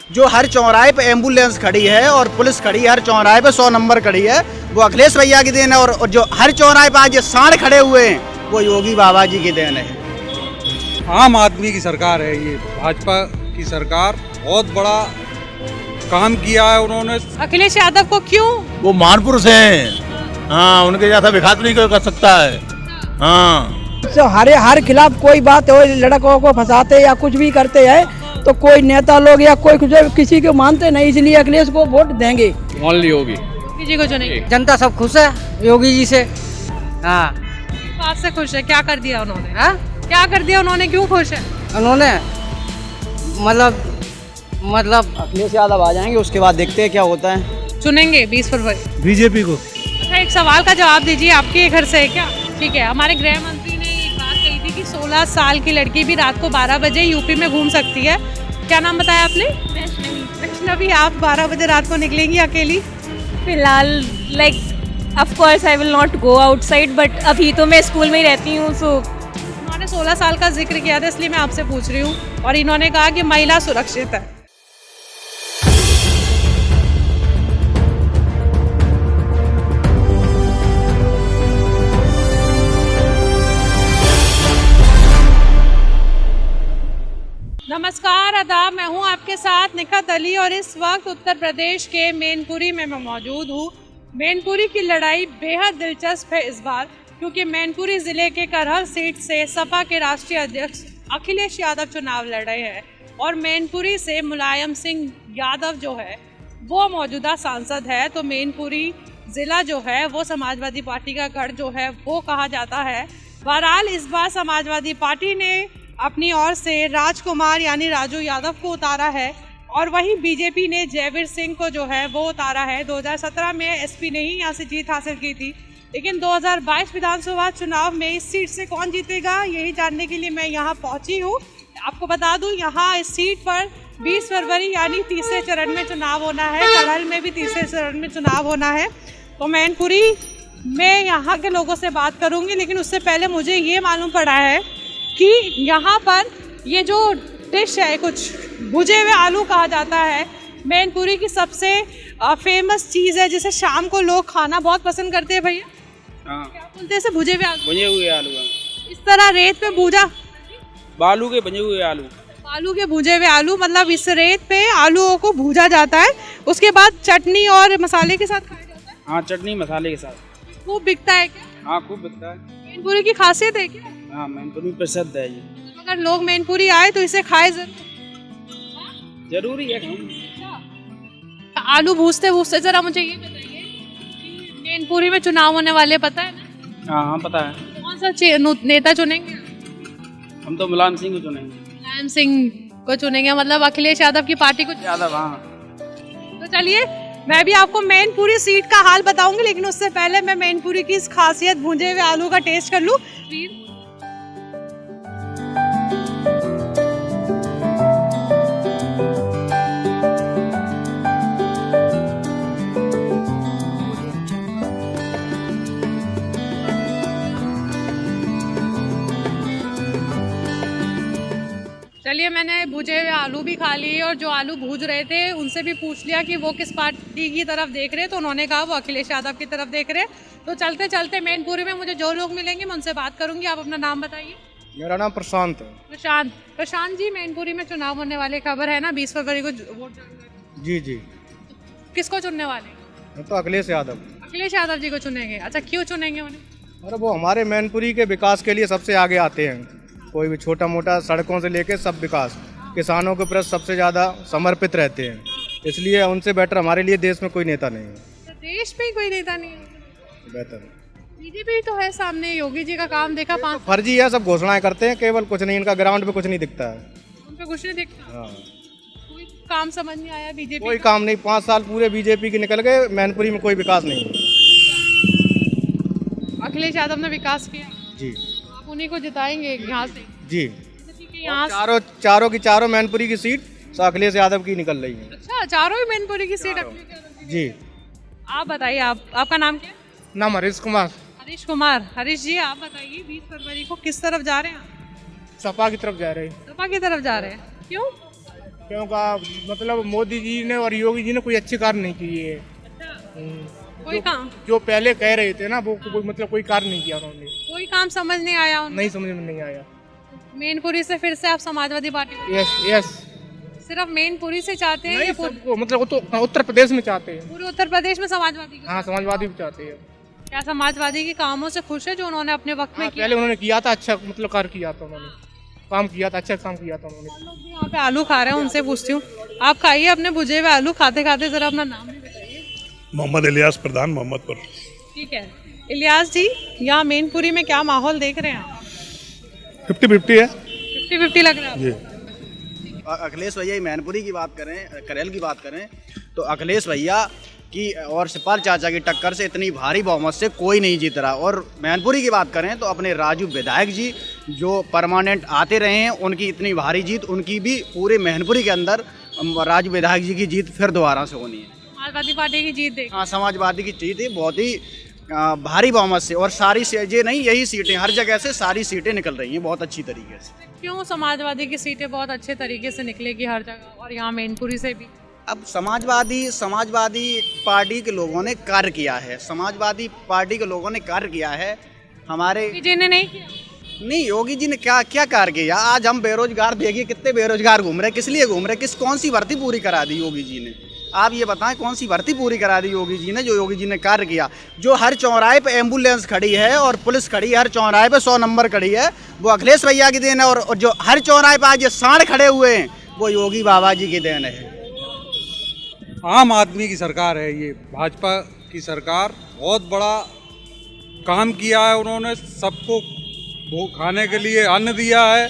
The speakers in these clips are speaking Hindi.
जो हर चौराहे पे एम्बुलेंस खड़ी है और पुलिस खड़ी है, हर चौराहे पे 100 नंबर खड़ी है, वो अखिलेश भैया की देन है। और जो हर चौराहे पे आज ये सांड खड़े हुए हैं, वो योगी बाबा जी की देन है। आम आदमी की सरकार है ये, भाजपा की सरकार। बहुत बड़ा काम किया है उन्होंने। अखिलेश यादव को क्यों? वो महापुरुष हैं। हाँ, उनके जैसा विकास नहीं कोई कर सकता है। हाँ, हर खिलाफ कोई बात हो, लड़कों को फंसाते या कुछ भी करते हैं तो कोई नेता लोग या कोई कुछ किसी को मानते नहीं, इसलिए अखिलेश को वोट देंगे। ओनली योगी। योगी जी को चुनेंगे। जनता सब खुश है योगी जी से। हाँ, बात से खुश है? क्या कर दिया उन्होंने? हाँ, क्या कर दिया उन्होंने? क्यों खुश है? उन्होंने मतलब अखिलेश यादव आ जाएंगे, उसके बाद देखते हैं क्या होता है। चुनेंगे 20 फरवरी बीजेपी को। अच्छा, एक सवाल का जवाब दीजिए, आपके घर से है क्या? ठीक है, हमारे गृह मंत्री ने एक बात कही थी कि 16 साल की लड़की भी रात को 12 बजे यूपी में घूम सकती है। क्या नाम बताया आपने? वैष्णवी। आप 12 बजे रात को निकलेंगी अकेली? फिलहाल like of course I will not go outside, but अभी तो मैं स्कूल में ही रहती हूँ। सो उन्होंने 16 साल का जिक्र किया था, इसलिए मैं आपसे पूछ रही हूँ। और इन्होंने कहा कि महिला सुरक्षित है। नमस्कार, आदाब। मैं हूं आपके साथ निखत अली और इस वक्त उत्तर प्रदेश के मैनपुरी में मैं मौजूद हूं। मैनपुरी की लड़ाई बेहद दिलचस्प है इस बार, क्योंकि मैनपुरी ज़िले के करहल सीट से सपा के राष्ट्रीय अध्यक्ष अखिलेश यादव चुनाव लड़ रहे हैं और मैनपुरी से मुलायम सिंह यादव जो है वो मौजूदा सांसद है। तो मैनपुरी ज़िला जो है वो समाजवादी पार्टी का गढ़ जो है वो कहा जाता है। बहरहाल इस बार समाजवादी पार्टी ने अपनी ओर से राजकुमार यानी राजू यादव को उतारा है और वहीं बीजेपी ने जयवीर सिंह को जो है वो उतारा है। 2017 में एसपी ने ही यहाँ से जीत हासिल की थी, लेकिन 2022 विधानसभा चुनाव में इस सीट से कौन जीतेगा यही जानने के लिए मैं यहाँ पहुँची हूँ। आपको बता दूँ, यहाँ इस सीट पर 20 फरवरी यानी तीसरे चरण में चुनाव होना है। करहल में भी तीसरे चरण में चुनाव होना है। तो मैनपुरी में यहाँ के लोगों से बात करूँगी, लेकिन उससे पहले मुझे ये मालूम पड़ा है कि यहाँ पर ये जो डिश है, कुछ भुजे हुए आलू कहा जाता है, मैनपुरी की सबसे फेमस चीज़ है जिसे शाम को लोग खाना बहुत पसंद करते हैं। भैया हाँ, क्या बोलते हैं इसे? भुजे हुए आलू। भुजे हुए आलू। इस तरह रेत पे भूजा, बालू के भुजे हुए आलू। आलू के भुजे हुए आलू, मतलब इस रेत पे आलूओं को भूजा जाता है, उसके बाद चटनी और मसाले के साथ खाया जाता है। हाँ, चटनी मसाले के साथ। खूब बिकता है क्या? हाँ, खूब बिकता है। मैनपुरी की खासियत है क्या? हाँ, मैनपुरी प्रसिद्ध है ये। अगर लोग मैनपुरी आए तो इसे खाए जरूरी है। आलू भूजते भूजते जरा मुझे ये बताइए कि मैनपुरी में चुनाव होने वाले, पता है ना? हाँ, पता है। कौन सा नेता चुनेंगे? हम तो मुलायम सिंह को चुनेंगे। मुलायम सिंह को चुनेंगे, मतलब अखिलेश यादव की पार्टी को। यादव, हाँ। तो चलिए, मैं भी आपको मैनपुरी सीट का हाल बताऊंगी, लेकिन उससे पहले मैं मैनपुरी की इस खासियत भुजे हुए आलू का टेस्ट कर लूं। चलिए, मैंने भुजे हुए आलू भी खा लिए और जो आलू भूज रहे थे उनसे भी पूछ लिया कि वो किस पार्टी की तरफ देख रहे, तो उन्होंने कहा वो अखिलेश यादव की तरफ देख रहे। तो चलते चलते मैनपुरी में मुझे जो लोग मिलेंगे मैं उनसे बात करूंगी। आप अपना नाम बताइए। मेरा नाम प्रशांत है। प्रशांत। प्रशांत जी, मैनपुरी में चुनाव होने वाले, खबर है ना 20 फरवरी को वोट डालना है। जी जी। किसको चुनने वाले? मैं तो अखिलेश यादव। अखिलेश यादव जी को चुनेंगे। अच्छा, क्यों चुनेंगे उन्हें? अरे वो हमारे मैनपुरी के विकास के लिए सबसे आगे आते हैं। कोई भी छोटा मोटा सड़कों से लेके सब विकास, किसानों के प्रति सबसे ज़्यादा समर्पित रहते हैं, इसलिए उनसे बेटर हमारे लिए देश में कोई नेता नहीं है। देश में कोई नेता नहीं है बेहतर। बीजेपी तो है सामने, योगी जी का काम देखा। 5 फर्जी है, सब घोषणाएं करते हैं, केवल कुछ नहीं, इनका ग्राउंड पे कुछ नहीं दिखता है। उन पे कुछ नहीं दिखता। हाँ, कोई काम समझ नहीं आया बीजेपी कोई काम नहीं। 5 साल पूरे बीजेपी के निकल गए, मैनपुरी में कोई विकास नहीं है। अखिलेश यादव ने विकास किया जी। आप उन्हीं को जिताएंगे यहाँ से? जी। ठीक है, यहाँ चारों की चारों मैनपुरी की सीट अखिलेश यादव की निकल रही है। अच्छा, चारों ही मैनपुरी की सीट अखिलेश यादव की। जी। आप बताइए, आपका नाम क्या है? नाम हरीश कुमार। हरीश कुमार। हरीश जी, आप बताइए 20 फरवरी को किस तरफ जा रहे हैं? सपा की तरफ जा रहे हैं। सपा की तरफ जा रहे हैं। क्यों? क्योंकि मतलब मोदी जी ने और योगी जी ने कोई अच्छे कार्य नहीं किए। कोई काम जो पहले कह रहे थे ना वो कोई मतलब कोई कार्य नहीं किया उन्होंने। कोई काम समझ नहीं आया उनको? नहीं समझ में नहीं आया। मैनपुरी से फिर से आप समाजवादी पार्टी को यस यस। सिर्फ मैनपुरी से चाहते हैं नहीं या सबको मतलब उत्तर प्रदेश में चाहते हैं। पूरे उत्तर प्रदेश में समाजवादी को? हाँ समाजवादी भी चाहते हैं। क्या समाजवादी के कामों से खुश है जो उन्होंने अपने वक्त में हाँ, किया? पहले उन्होंने किया था अच्छा मतलब कार्य किया था उन्होंने, काम किया था, अच्छा काम किया था उन्होंने। लोग भी यहाँ पे आलू खा रहे हैं, उनसे पूछती हूँ। आप खाइए अपने भुजे हुए आलू, खाते खाते जरा अपना नाम भी बताइए। मोहम्मद इलियास प्रधान मोहम्मदपुर। ठीक है इलियास जी, यहाँ मैनपुरी में क्या माहौल देख रहे हैं आप? 50-50 है 50-50 लग रहा है जी। अखिलेश भैया मैनपुरी की बात करें, करेल की बात करें तो अखिलेश भैया की और शिवपाल चाचा की टक्कर से इतनी भारी बहुमत से कोई नहीं जीत रहा। और मैनपुरी की बात करें तो अपने राजू विधायक जी जो परमानेंट आते रहे हैं, उनकी इतनी भारी जीत, उनकी भी पूरे मैनपुरी के अंदर राजू विधायक जी की जीत फिर दोबारा से होनी है। समाजवादी पार्टी की जीत देख। हाँ समाजवादी की जीत है बहुत ही भारी बहुमत से, और सारी सीटें नहीं, यही सीटें हर जगह से सारी सीटें निकल रही हैं बहुत अच्छी तरीके से। क्यों समाजवादी की सीटें बहुत अच्छे तरीके से निकलेगी हर जगह, और यहाँ मैनपुरी से भी? अब समाजवादी पार्टी के लोगों ने कार्य किया है, समाजवादी पार्टी के लोगों ने कार्य किया है। हमारे जी ने नहीं किया? नहीं, योगी जी ने क्या क्या कार्य किया? आज हम बेरोजगार देखिए, कितने बेरोजगार घूम रहे हैं, किस लिए घूम रहे हैं? कौन सी भर्ती पूरी करा दी योगी जी ने? आप ये बताएं कौन सी भर्ती पूरी करा दी योगी जी ने? जो योगी जी ने कार्य किया, जो हर चौराहे पे एम्बुलेंस खड़ी है और पुलिस खड़ी है, हर चौराहे पे 100 नंबर खड़ी है, वो अखिलेश भैया की देन है। और जो हर चौराहे पे आज ये सांड खड़े हुए हैं, वो योगी बाबा जी की देन है। आम आदमी की सरकार है ये, भाजपा की सरकार। बहुत बड़ा काम किया है उन्होंने, सबको खाने के लिए अन्न दिया है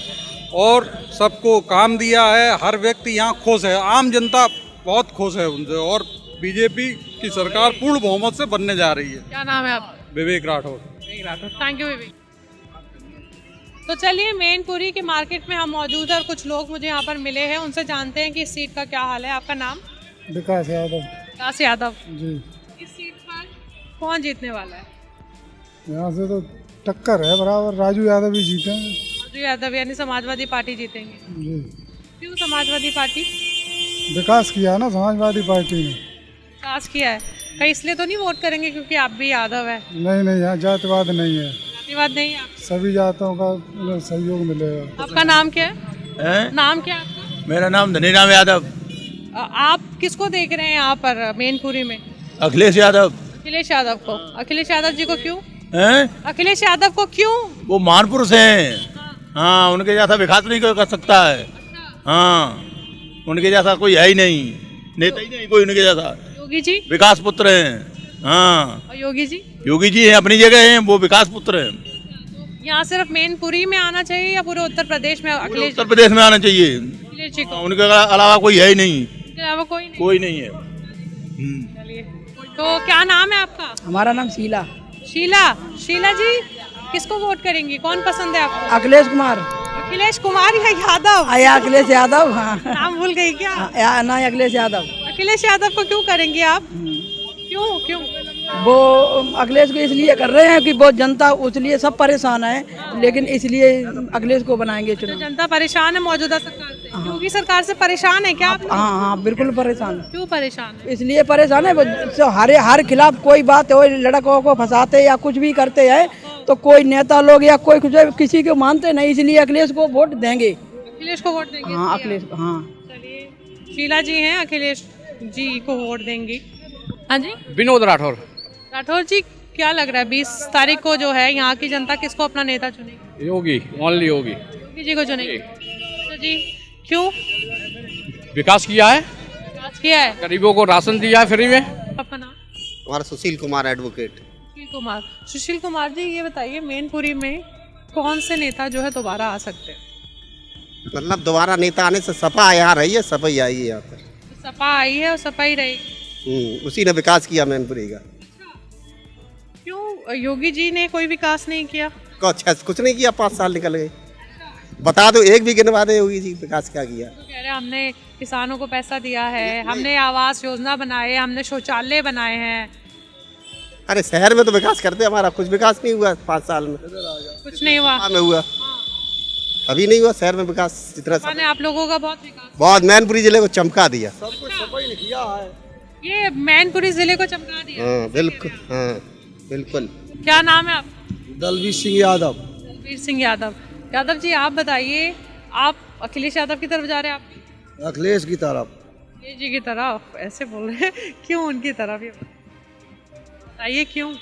और सबको काम दिया है। हर व्यक्ति यहाँ खुश है, आम जनता बहुत खुश है उनसे। और बीजेपी की सरकार पूर्ण बहुमत से बनने जा रही है। क्या नाम है आपका? विवेक राठौर। थैंक यू विवेक। तो चलिए मैनपुरी के मार्केट में हम मौजूद हैं और कुछ लोग मुझे यहाँ पर मिले हैं, उनसे जानते हैं कि इस सीट का क्या हाल है। आपका नाम? विकास यादव। विकास यादव जी। इस सीट पर कौन जीतने वाला है? यहाँ से तो टक्कर है बराबर, राजू यादव भी जीतेंगे। राजू यादव यानी समाजवादी पार्टी जीतेंगे। जी। क्यों समाजवादी पार्टी? विकास किया ना समाजवादी पार्टी ने। विकास किया है, कहीं इसलिए तो नहीं वोट करेंगे क्योंकि आप भी यादव है? नहीं नहीं, यहाँ जातिवाद नहीं है, जातिवाद नहीं है आप? सभी जातों का सहयोग मिलेगा। आपका नाम क्या है? नाम क्या है आपका? मेरा नाम धनीराम यादव। आप किसको देख रहे हैं यहाँ पर मैनपुरी में? अखिलेश यादव। अखिलेश यादव को? अखिलेश यादव जी को क्यों? हैं? अखिलेश यादव को क्यों? वो मानपुर से हैं। हाँ, उनके जैसा विकास नहीं कोई कर सकता है। हाँ, उनके जैसा कोई है ही नहीं, नेता ही नहीं कोई उनके जैसा। योगी जी? विकास पुत्र हैं। हाँ। और योगी जी? योगी जी हैं अपनी जगह हैं, वो विकास पुत्र हैं। यहाँ सिर्फ मैनपुरी में आना चाहिए या पूरे उत्तर प्रदेश में? अखिलेश उत्तर प्रदेश में आना चाहिए, अखिलेश जी को? उनके अलावा कोई है ही नहीं, इसके अलावा कोई नहीं? कोई नहीं है। चलिए, तो क्या नाम है आपका? हमारा नाम शीला। शीला। शीला जी किसको वोट करेंगी, कौन पसंद है आपको? अखिलेश कुमार। अखिलेश कुमार या यादव? या अखिलेश यादव। हाँ नाम भूल गई क्या? ना, अखिलेश यादव। अखिलेश यादव को क्यों करेंगी आप? क्यों क्यों? वो अखिलेश को इसलिए कर रहे हैं कि बहुत जनता उसलिए सब परेशान है, लेकिन इसलिए अखिलेश को बनाएंगे तो चुनाव। जनता परेशान है मौजूदा सरकार से? योगी सरकार से परेशान है क्या आप? हाँ हाँ बिल्कुल परेशान है। क्यों परेशान है? इसलिए परेशान है, वो हर खिलाफ कोई बात हो, लड़कों को फंसाते या कुछ भी करते हैं, तो कोई नेता लोग या कोई कुछ किसी को मानते नहीं, इसलिए अखिलेश को वोट देंगे। अखिलेश को वोट देंगे? हाँ अखिलेश। हाँ चलिए, शीला जी हैं, अखिलेश जी को वोट देंगी। हाँ जी। विनोद राठौर। राठौर जी क्या लग रहा है 20 तारीख को जो है यहाँ की जनता किसको अपना नेता चुनेगी? योगी, ओनली योगी। योगी जी को चुनेगी। तो जी क्यों? विकास किया है, विकास किया है, गरीबों को राशन दिया है फ्री में। आपका नाम? हमारा सुशील कुमार एडवोकेट। सुशील कुमार। सुशील कुमार जी ये बताइए मैनपुरी में कौन से नेता जो है दोबारा आ सकते हैं? मतलब दोबारा नेता आने से सपा यहाँ रही है, सपा ही आई है यहाँ पर। सपा आई है और सपा ही रहेगी। उसी ने विकास किया मैनपुरी का। क्यों योगी जी ने कोई विकास नहीं किया? कुछ नहीं किया, 5 साल निकल गए। बता दो, एक भी गिनवा दे योगी जी विकास क्या किया। तो कह रहे हमने किसानों को पैसा दिया है, हमने आवास योजना बनाए, हमने शौचालय बनाए हैं। अरे शहर में तो विकास करते, हमारा कुछ विकास नहीं हुआ 5 साल में। कुछ नहीं हुआ में हुआ। अभी नहीं हुआ शहर में विकास जितना माने आप लोगों का बहुत विकास। बहुत मैनपुरी जिले को चमका दिया। ये मैनपुरी जिले को चमका दिया। हाँ बिल्कुल, हाँ बिल्कुल। क्या नाम है आपका? दलवीर सिंह यादव। दलवीर सिंह यादव। यादव जी आप बताइए, आप अखिलेश यादव की तरफ जा रहे हैं? आप अखिलेश की तरफ। अखिलेश जी की तरफ ऐसे बोल रहे हैं, क्यों उनकी तरफ? ये बताइए क्यों?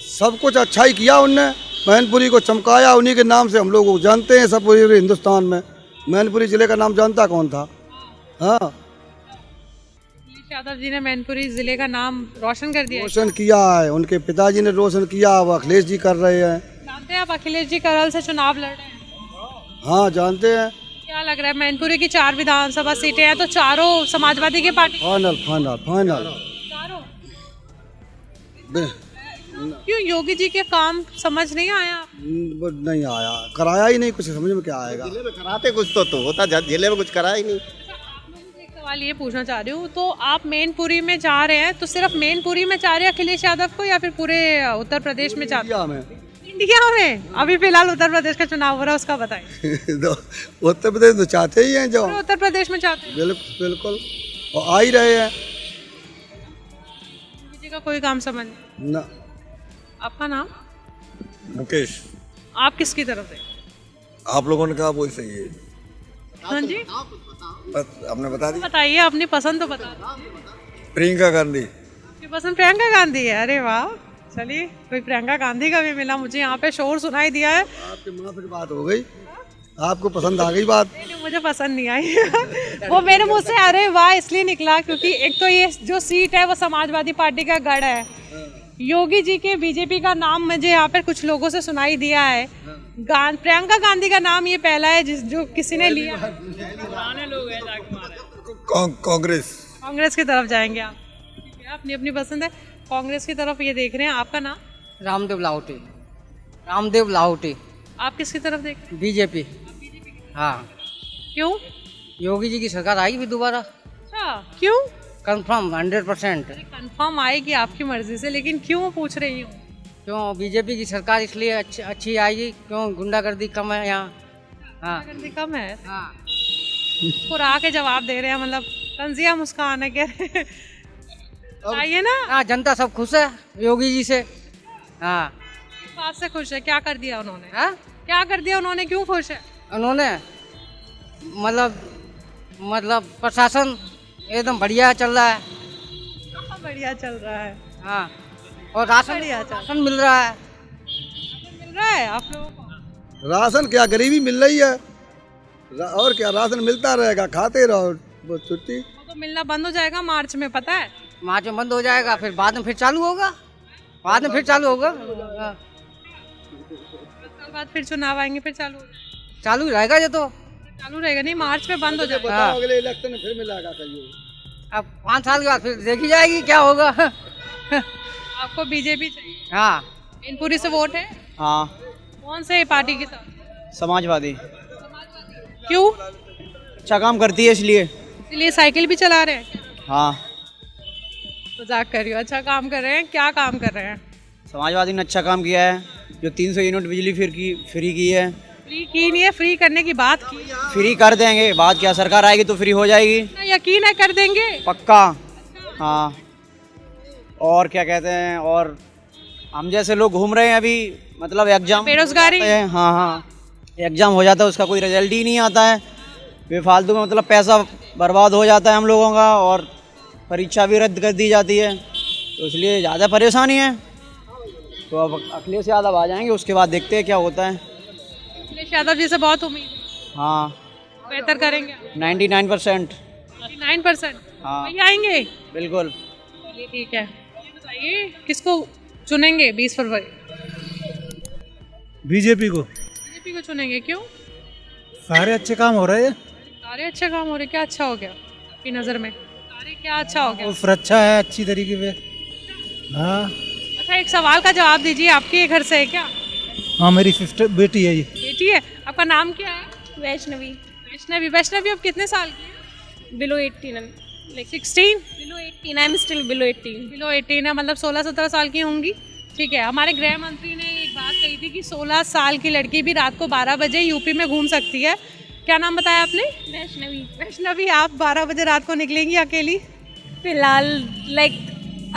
सब कुछ अच्छा ही किया उनने, मैनपुरी को चमकाया, उन्हीं के नाम से हम लोग जानते हैं सब पूरे हिंदुस्तान में। मैनपुरी जिले का नाम जानता कौन था? हाँ, अखिलेश यादव जी ने मैनपुरी जिले का नाम रोशन कर दिया। रोशन किया है, उनके पिताजी ने रोशन किया, अब अखिलेश जी कर रहे हैं। जानते हैं आप अखिलेश जी करल से चुनाव लड़ रहे हैं? हाँ जानते हैं। क्या लग रहा है, मैनपुरी की 4 विधानसभा सीटें हैं तो चारों समाजवादी की पार्टी? Final final final. चारों? क्यों योगी जी के काम समझ नहीं आया? नहीं आया, कराया ही नहीं, कुछ समझ में क्या आएगा। जिले में कराते कुछ तो होता, जिले में कुछ करा ही नहीं। एक सवाल ये पूछना चाह रही हूँ, तो आप मैनपुरी में जा रहे हैं तो सिर्फ मैनपुरी में चाह रहे हैं अखिलेश यादव को, या फिर पूरे उत्तर प्रदेश में चाहते हैं? इंडिया में अभी फिलहाल उत्तर प्रदेश का चुनाव हो रहा है, उसका बताइए। उत्तर प्रदेश तो चाहते ही हैं, जो उत्तर प्रदेश में चाहते हैं। बिल्कुल बिल्कुल, और आ ही रहे हैं। किसी का कोई काम समझ नहीं। ना। आपका नाम? मुकेश। आप किसकी तरफ से? आप लोगों ने कहा वो सही है। हाँ जी, आपने बता दी। बताइए अपनी पसंद तो बता। प्रियंका गांधी। आपकी पसंद प्रियंका गांधी है? अरे वाह, चलिए कोई प्रियंका गांधी का भी मिला। मुझे यहाँ पे शोर सुनाई दिया है। आपके मुँह फिर बात हो गई, आपको पसंद आ गई बात? नहीं, मुझे पसंद नहीं आई। वो मेरे मुंह से अरे वाह इसलिए निकला क्योंकि एक तो ये जो सीट है वो समाजवादी पार्टी का गढ़ है। योगी जी के बीजेपी का नाम मुझे यहाँ पर कुछ लोगों से सुनाई दिया है। प्रियंका गांधी का नाम ये पहला है जो किसी ने लिया। पुराने लोग हैं, कांग्रेस। कांग्रेस की तरफ जाएंगे आप? ठीक है, अपनी अपनी पसंद है। कांग्रेस की तरफ ये देख रहे हैं। आपका नाम? रामदेव लाहौटी। रामदेव लाहौटी। आप किसकी तरफ देख रहे हैं? बीजेपी। हाँ। क्यों? योगी जी की सरकार आएगी फिर दोबारा। अच्छा, क्यों? कंफर्म 100%। कंफर्म आएगी आपकी मर्जी से, लेकिन क्यों पूछ रही हूँ? क्यों? बीजेपी की सरकार इसलिए अच्छी आएगी, क्यों? गुंडागर्दी कम है यहाँ। हाँ, गुंडागर्दी कम है। हाँ। मुस्कुरा के जवाब दे रहे हैं, मतलब तंजिया मुस्कान है कह रहे हैं। आइए ना। हाँ, जनता सब खुश है योगी जी से। हाँ। इस बात से खुश है? क्या कर दिया उन्होंने? हाँ? क्या कर दिया उन्होंने, क्यों खुश है? उन्होंने मतलब प्रशासन एकदम बढ़िया चल रहा है। बढ़िया चल रहा है। हाँ, और राशन मिल रहा है। मिल रहा है आप लोगों को? राशन क्या, गरीबी मिल रही है, और क्या, राशन मिलता रहेगा, खाते रहो, बस छुट्टी। तो मिलना बंद हो जाएगा मार्च में, पता है? मार्च में बंद हो जाएगा, फिर बाद में फिर चालू होगा। बाद में फिर चालू होगा। हाँ। 10 साल बाद फिर चुनाव आएंगे, फिर चालू हो जाएगा। चालू रहेगा ये तो। चालू रहेगा नहीं, मार्च में बंद हो जाएगा। हाँ। अगले इलेक्शन में फिर मिलेगा कहिए। अब 5 साल के बाद फिर देखी जाएगी क्या होगा। आपको बीजेपी चाहिए? हाँ। मैनपुरी से वोट है? हाँ। कौन से पार्टी के साथ? समाजवादी। क्यों? अच्छा काम करती है इसलिए। इसलिए साइकिल भी चला रहे हैं? हाँ। मजाक कर रही हो। अच्छा काम कर रहे हैं, क्या काम कर रहे हैं? समाजवादी ने अच्छा काम किया है, जो 300 यूनिट बिजली फ्री की है। फ्री की नहीं है, फ्री करने की बात की। फ्री कर देंगे, बात क्या, सरकार आएगी तो फ्री हो जाएगी। यकीन है कर देंगे? पक्का। हाँ, और क्या कहते हैं, और हम जैसे लोग घूम रहे हैं अभी, मतलब एग्जाम बेरोजगारी। हाँ हाँ, एग्जाम हो जाता है, उसका कोई रिजल्ट ही नहीं आता है, बेफालतू में मतलब पैसा बर्बाद हो जाता है हम लोगों का, और परीक्षा भी रद्द कर दी जाती है, तो इसलिए ज़्यादा परेशानी है। तो अब अखिलेश यादव आ जाएंगे, उसके बाद देखते हैं क्या होता है। अखिलेश यादव जी से बहुत उम्मीद है। हाँ, बेहतर करेंगे। 99%। 99%? हाँ, वही आएंगे? बिल्कुल। चलिए ठीक है। ये बताइए किसको चुनेंगे 20 फरवरी? बीजेपी को। बीजेपी को चुनेंगे, क्यों? सारे अच्छे काम हो रहे हैं। सारे अच्छे काम हो रहे, क्या अच्छा हो गया आपकी नज़र में? सारे क्या अच्छा हो गया? सुरक्षा है अच्छी तरीके पे। हाँ। अच्छा, एक सवाल का जवाब दीजिए, आपके घर से है क्या? हाँ, मेरी बेटी है ये। बेटी है? आपका नाम क्या है? वैष्णवी। वैष्णवी। वैष्णवी अब कितने साल की है? Below 18 like 16? Below 18 I am still below 18। Below 18 है, मतलब 16-17 साल की होंगी। ठीक है। हमारे गृह मंत्री ने एक बात कही थी कि 16 साल की लड़की भी रात को 12 बजे यूपी में घूम सकती है। क्या नाम बताया आपने? वैष्णवी। वैष्णवी, आप 12 बजे रात को निकलेंगी अकेली? फिलहाल like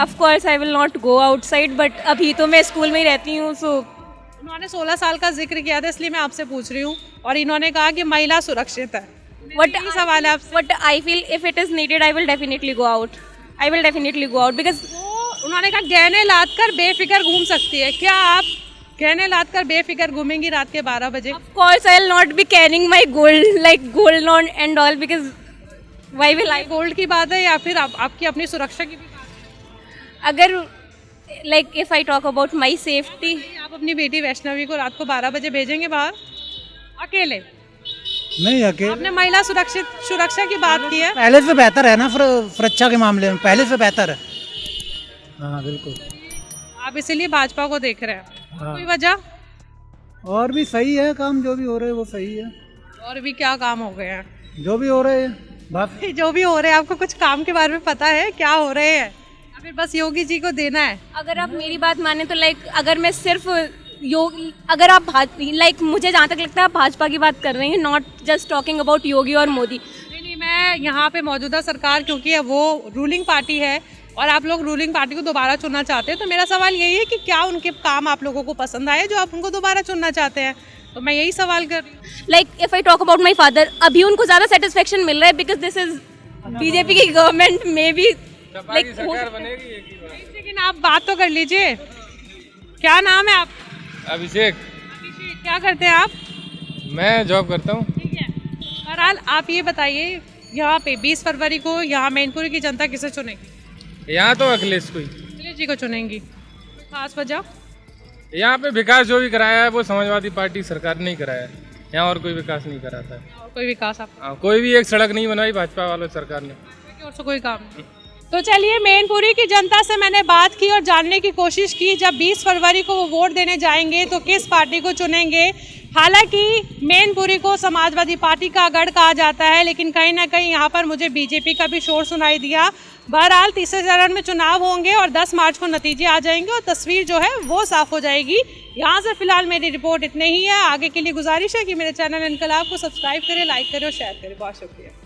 of course I will not go outside, but अभी तो मैं स्कूल में ही रहती हूँ, सो उन्होंने 16 साल का जिक्र किया था, इसलिए मैं आपसे पूछ रही हूँ। और इन्होंने कहा कि महिला सुरक्षित है। what यही सवाल है आपसे। what I feel if it is needed I will definitely go out. I will definitely go out because उन्होंने कहा गहने लाद कर बेफिक्र घूम सकती है। क्या आप गहने लाद कर बेफिक्र घूमेंगी रात के 12 बजे? of course I will not be carrying my gold like gold on and all because why will I? Gold की बात है या फिर आपकी अपनी सुरक्षा की भी बात है? अगर like if I talk about my safety, आप अपनी बेटी वैष्णवी को रात को 12 बजे भेजेंगे बाहर अकेले? नहीं अकेले आपने महिला सुरक्षा की बात की है। पहले से बेहतर है ना, सुरक्षा के मामले में पहले से बेहतर है। हाँ बिल्कुल। आप इसीलिए भाजपा को देख रहे हैं? हाँ। कोई वजह? और भी सही है काम, जो भी हो रहे हैं वो सही है। और भी क्या काम हो गए हैं? जो भी हो रहे हैं बस जो भी हो रहे हैं, आपको कुछ काम के बारे में पता है क्या हो रहे हैं? या फिर बस योगी जी को देना है? अगर आप मेरी बात माने तो लाइक अगर मैं सिर्फ अगर आप लाइक मुझे जहाँ तक लगता है आप भाजपा की बात कर रही हैं, नॉट जस्ट टॉकिंग अबाउट योगी और मोदी। नहीं, मैं यहाँ पे मौजूदा सरकार क्योंकि वो रूलिंग पार्टी है और आप लोग रूलिंग पार्टी को दोबारा चुनना चाहते हैं, तो मेरा सवाल यही है कि क्या उनके काम आप लोगों को पसंद आए जो आप उनको दोबारा चुनना चाहते हैं? तो मैं यही सवाल कर रही हूँ। Like if I talk about my father, अभी उनको ज़्यादा सेटिस्फेक्शन मिल रहा है बिकॉज दिस इज बीजेपी की गवर्नमेंट में भी लाइक लेकिन आप बात तो कर लीजिए। क्या नाम है आप? अभिषेक। अभिषेक, क्या करते हैं आप? मैं जॉब करता हूँ। ठीक है। बहरहाल आप ये बताइए, यहाँ पे 20 फरवरी को यहाँ मैनपुरी की जनता किसे चुनेगी? यहाँ तो अखिलेश को ही। अखिलेश जी को चुनेंगी। खास वजह? यहाँ पे विकास जो भी कराया है वो समाजवादी पार्टी सरकार ने ही कराया है। यहाँ और कोई विकास नहीं कराता है। और कोई विकास आप? कोई भी एक सड़क नहीं बनवाई भाजपा वालों सरकार ने। और से कोई काम नहीं। तो चलिए, मैनपुरी की जनता से मैंने बात की और जानने की कोशिश की जब 20 फरवरी को वो वोट देने जाएंगे तो किस पार्टी को चुनेंगे। हालांकि मैनपुरी को समाजवादी पार्टी का गढ़ कहा जाता है, लेकिन कहीं ना कहीं यहाँ पर मुझे बीजेपी का भी शोर सुनाई दिया। बहरहाल तीसरे चरण में चुनाव होंगे और 10 मार्च को नतीजे आ जाएंगे और तस्वीर जो है वो साफ हो जाएगी। यहाँ से फिलहाल मेरी रिपोर्ट इतनी ही है। आगे के लिए गुजारिश है कि मेरे चैनल इनकलाब को सब्सक्राइब करें, लाइक करें और शेयर करें। बहुत शुक्रिया।